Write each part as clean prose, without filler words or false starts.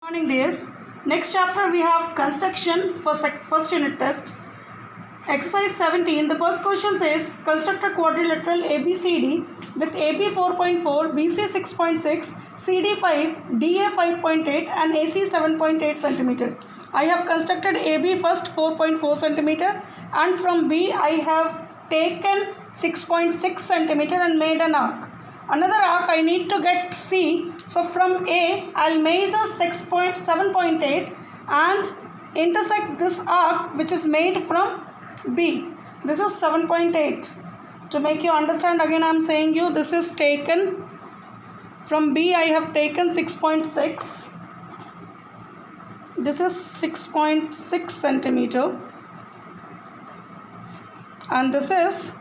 Morning days. Next chapter we have construction for first unit test. Exercise 17. The first question says construct a quadrilateral ABCD with AB 4.4, BC 6.6, CD 5, DA 5.8 and AC 7.8 centimeter. I have constructed AB first 4.4 centimeter and from B I have taken 6.6 centimeter and made an arc. Another arc I need to get C. So from A I'll measure 7.8 and intersect this arc which is made from B. This is 7.8. To make you understand, again I am saying you, this is taken from B. I have taken 6.6. This is 6.6 centimeter and this is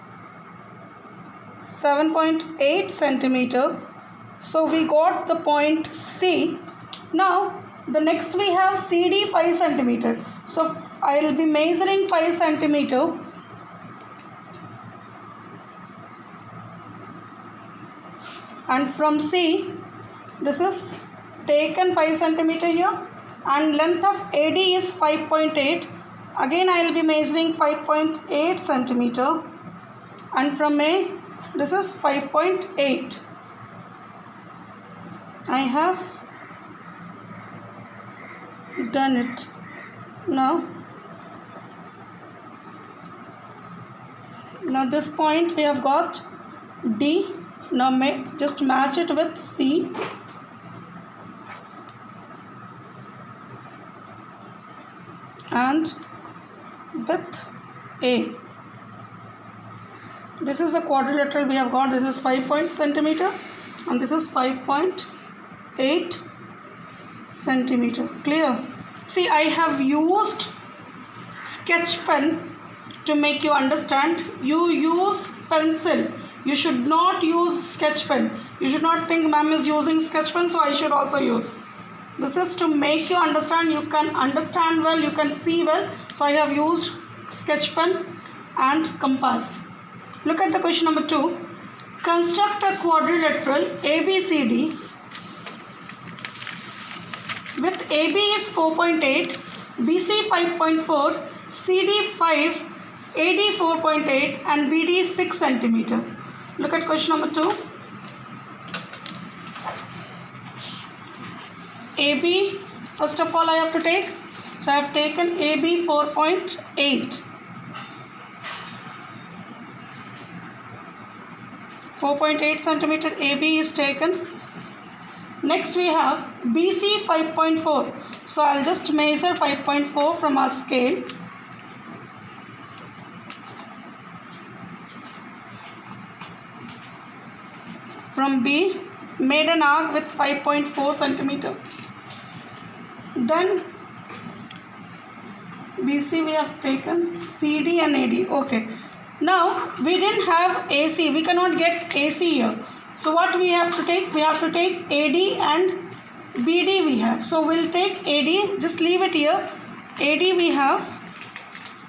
7.8 centimeter. So we got the point C. Now the next we have CD 5 centimeter. So I will be measuring 5 centimeter and from C this is taken 5 centimeter here and length of AD is 5.8. Again I will be measuring 5.8 centimeter and from A this is 5.8. I have done it. Now this point we have got D. Now just match it with C. And with A. This is a quadrilateral we have got. This is 5 centimeter and this is 5.8 centimeter. Clear? See, I have used sketch pen to make you understand. You use pencil. You should not use sketch pen. You should not think ma'am is using sketch pen, so I should also use. This is to make you understand. You can understand well, you can see well. So I have used sketch pen and compass. Look at the question number 2. Construct a quadrilateral ABCD with AB is 4.8, BC 5.4, CD 5, AD 4.8 and BD 6 centimeter. Look at question number 2. AB, first of all I have to take. So I have taken AB 4.8. 4.8 centimeter AB is taken. Next we have BC 5.4. So I'll just measure 5.4 from our scale. From B, made an arc with 5.4 centimeter. Then BC we have taken CD and AD. Okay. Now we didn't have AC. We cannot get AC here. So what we have to take? We have to take AD and BD we have. So we'll take AD. Just leave it here. AD we have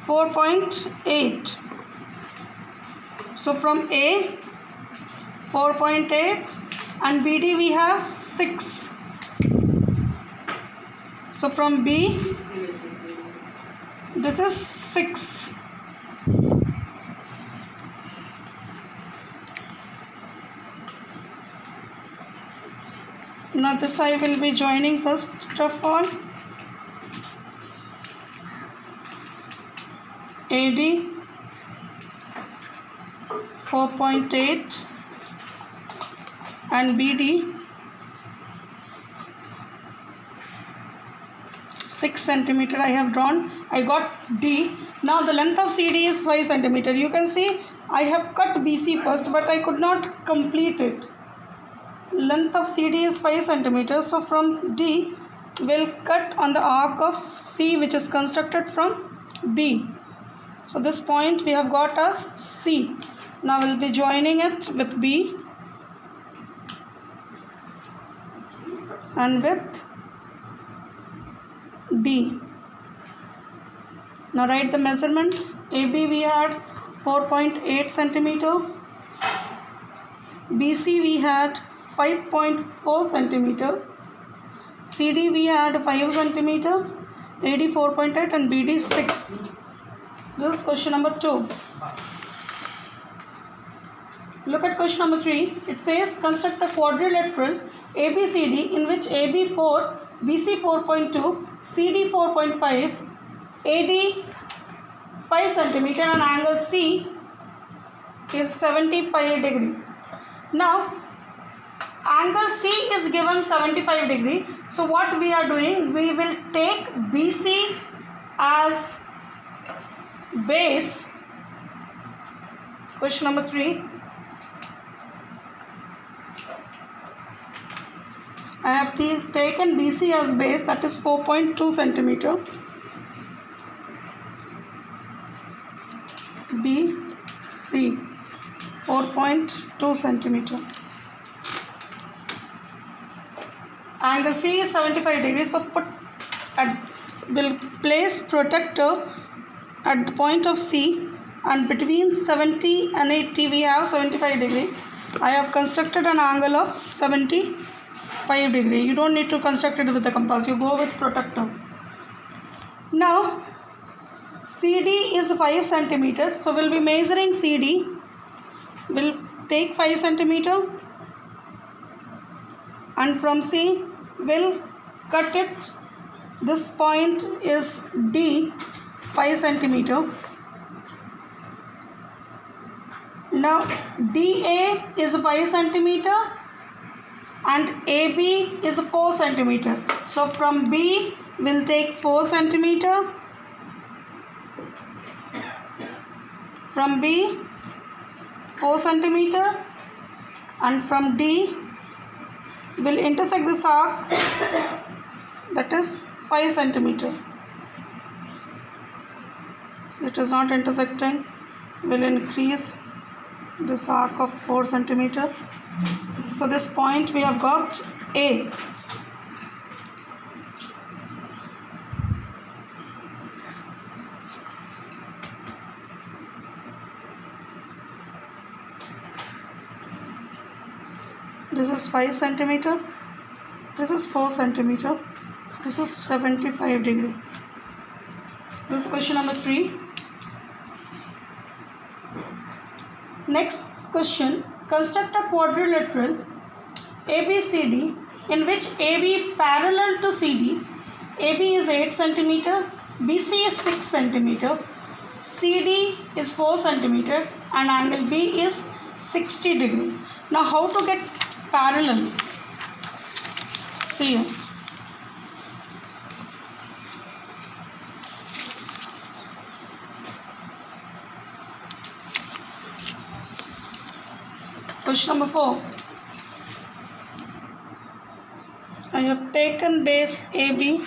4.8. So from A 4.8 and BD we have 6. So from B this is 6. Now this I will be joining first of all. AD 4.8 and BD 6 centimeter I have drawn. I got D. Now the length of CD is 5 centimeter. You can see I have cut BC first but I could not complete it. Length of CD is 5 centimeters. So from D we'll cut on the arc of C which is constructed from B. So this point we have got as C. Now we'll be joining it with B and with D. Now write the measurements. AB we had 4.8 centimeter. BC we had 5.4 centimeter. CD we had 5 centimeter, AD 4.8 and BD 6. This is question number 2. Look at question number 3. It says construct a quadrilateral ABCD in which AB 4, BC 4.2, CD 4.5, AD 5 centimeter and angle C is 75 degree. Now angle C is given 75 degree. So what we are doing, we will take BC as base. Question number 3. I have taken BC as base, that is 4.2 centimeter. BC 4.2 centimeter. Angle C is 75 degrees. So will place protector at the point of C, and between 70 and 80 we have 75 degree. I have constructed an angle of 75 degree. You don't need to construct it with the compass. You go with protector. Now CD is 5 centimeter. So we'll be measuring CD. We'll take 5 centimeter. And from C we'll cut it. This point is D, 5 centimeter. Now DA is 5 centimeter and AB is 4 centimeter. So from B we'll take 4 centimeter. From B 4 centimeter, and from D will intersect this arc, that is 5 centimeter. It is not intersecting. Will increase this arc of 4 centimeter. So this point we have got A. This is 5 centimeter. This is 4 centimeter. This is 75 degree. This is question number 3. Next question. Construct a quadrilateral ABCD in which AB parallel to CD. AB is 8 centimeter. BC is 6 centimeter. CD is 4 centimeter and angle B is 60 degree. Now how to get parallel? See here. Question number 4. I have taken base AB.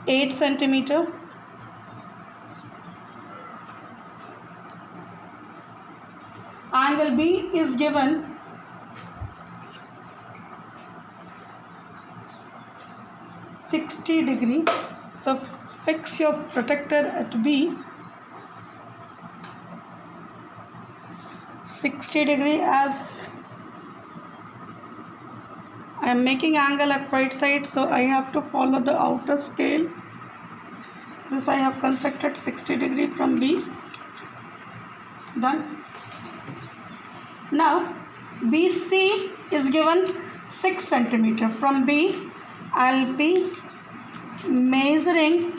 8 centimeter. Angle B is given 60 degree. So fix your protector at B. 60 degree, as I am making angle at right side, so I have to follow the outer scale. This I have constructed 60 degree from B. Done. Now BC is given 6 centimeter. From B I'll be measuring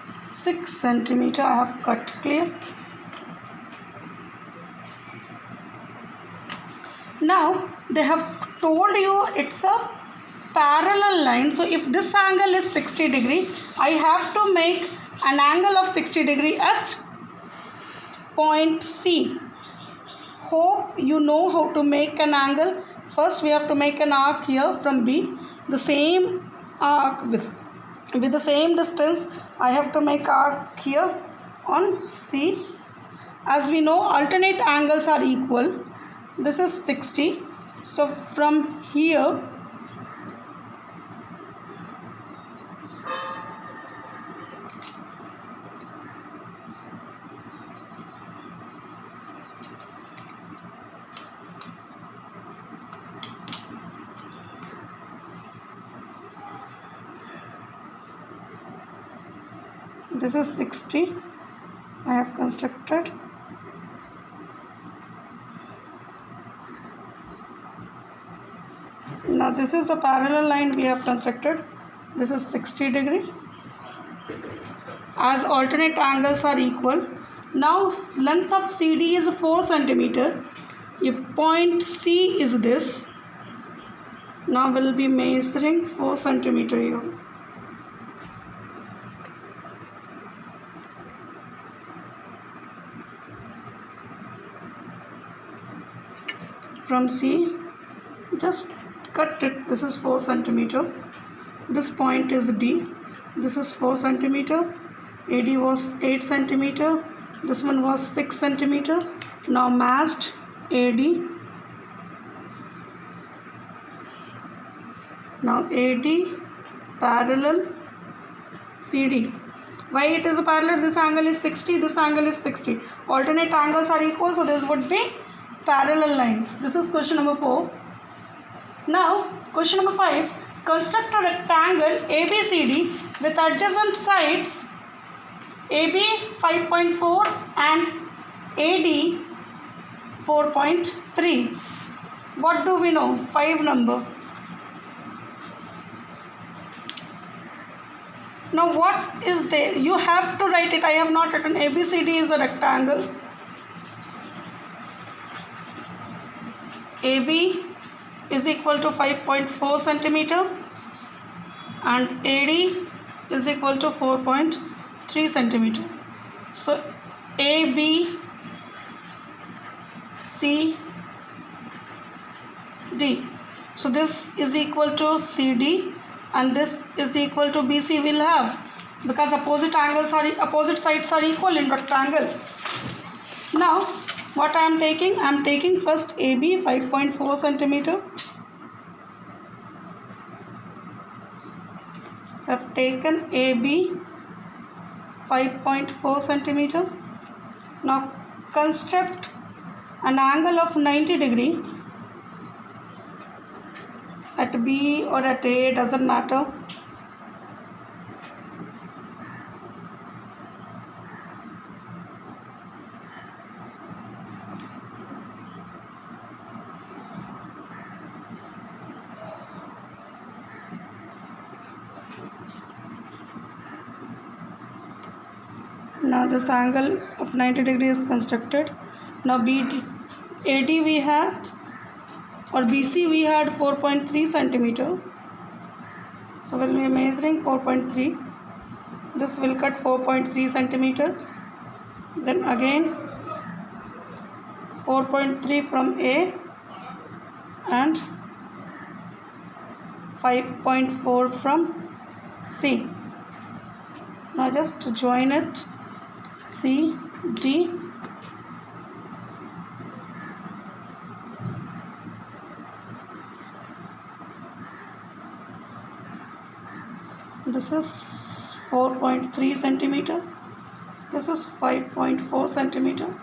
6 centimeter. I have cut. Clear? Now they have told you it's a parallel line. So if this angle is 60 degree, I have to make an angle of 60 degree at point C. Hope you know how to make an angle. First we have to make an arc here from B. The same arc with the same distance I have to make arc here on C. As we know, alternate angles are equal. This is 60. So from here This is 60 I have constructed. Now this is a parallel line we have constructed. This is 60 degree. As alternate angles are equal, now length of CD is 4 centimeter. If point C is this, now we'll be measuring 4 centimeter here. From C, just cut it. This is 4 centimeter. This point is D. This is 4 centimeter. AD was 8 centimeter. This one was 6 centimeter. Now matched AD. Now AD parallel CD. Why it is a parallel? This angle is 60. This angle is 60. Alternate angles are equal, so this would be parallel lines. This is question number 4. Now question number 5. Construct a rectangle ABCD with adjacent sides AB 5.4 and AD 4.3. What do we know? 5 number. Now what is there? You have to write it. I have not written. ABCD is a rectangle. AB is equal to 5.4 centimeter and AD is equal to 4.3 centimeter. So AB C D. So this is equal to CD and this is equal to BC will have, because opposite sides are equal in rectangle. Now what I am taking? I am taking first AB 5.4 centimeter. I have taken AB 5.4 centimeter. Now construct an angle of 90 degree at B or at A, doesn't matter. Now this angle of 90 degrees is constructed. Now AD we had, or BC we had 4.3 centimeter. So we'll be measuring 4.3. This will cut 4.3 centimeter. Then again 4.3 from A and 5.4 from C. Now just join it. C, D. This is 4.3 centimeter. This is 5.4 centimeter.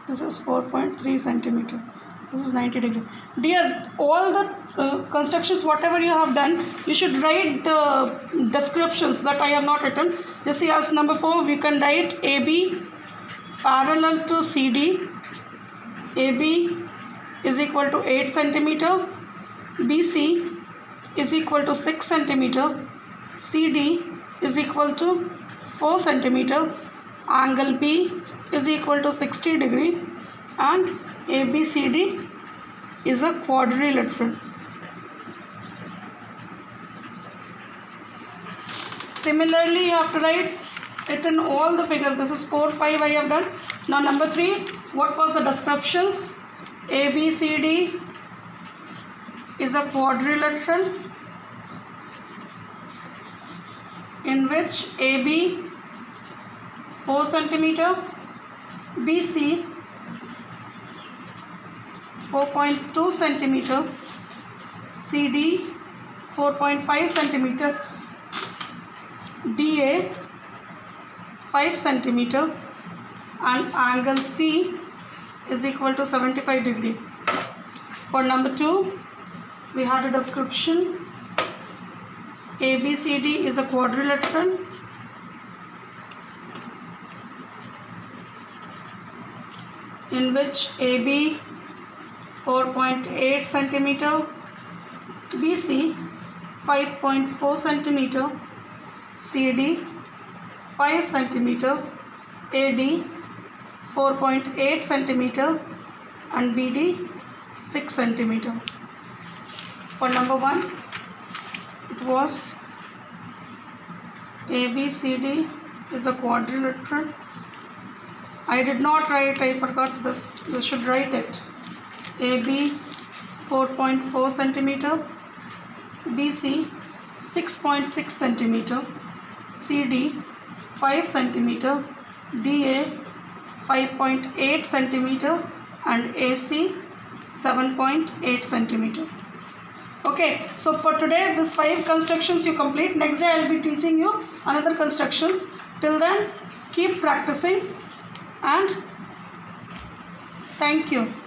This is 4.3 centimeter. This is 90 degree. Dear, all the constructions, whatever you have done, you should write the descriptions that I have not written. You see, as number 4, we can write AB parallel to CD. AB is equal to 8 centimeter. BC is equal to 6 centimeter. CD is equal to 4 centimeter. Angle B is equal to 60 degree. And ABCD is a quadrilateral. Similarly, you have to write it in all the figures. This is 4, 5 I have done. Now number 3, what was the descriptions? ABCD is a quadrilateral in which AB 4 centimeter, BC 4.2 centimeter, CD 4.5 centimeter, DA 5 centimeter, and angle C is equal to 75 degree. For number 2, we had a description. ABCD is a quadrilateral in which AB 4.8 centimeter, BC 5.4 centimeter, CD 5 centimeter, AD 4.8 centimeter, and BD 6 centimeter. For number 1, it was ABCD is a quadrilateral. I did not write, I forgot this, you should write it. AB 4.4 centimeter, BC 6.6 centimeter, CD 5 centimeter, DA 5.8 centimeter, and AC 7.8 centimeter. Okay, so for today this 5 constructions you complete. Next day I will be teaching you another constructions. Till then, keep practicing and thank you.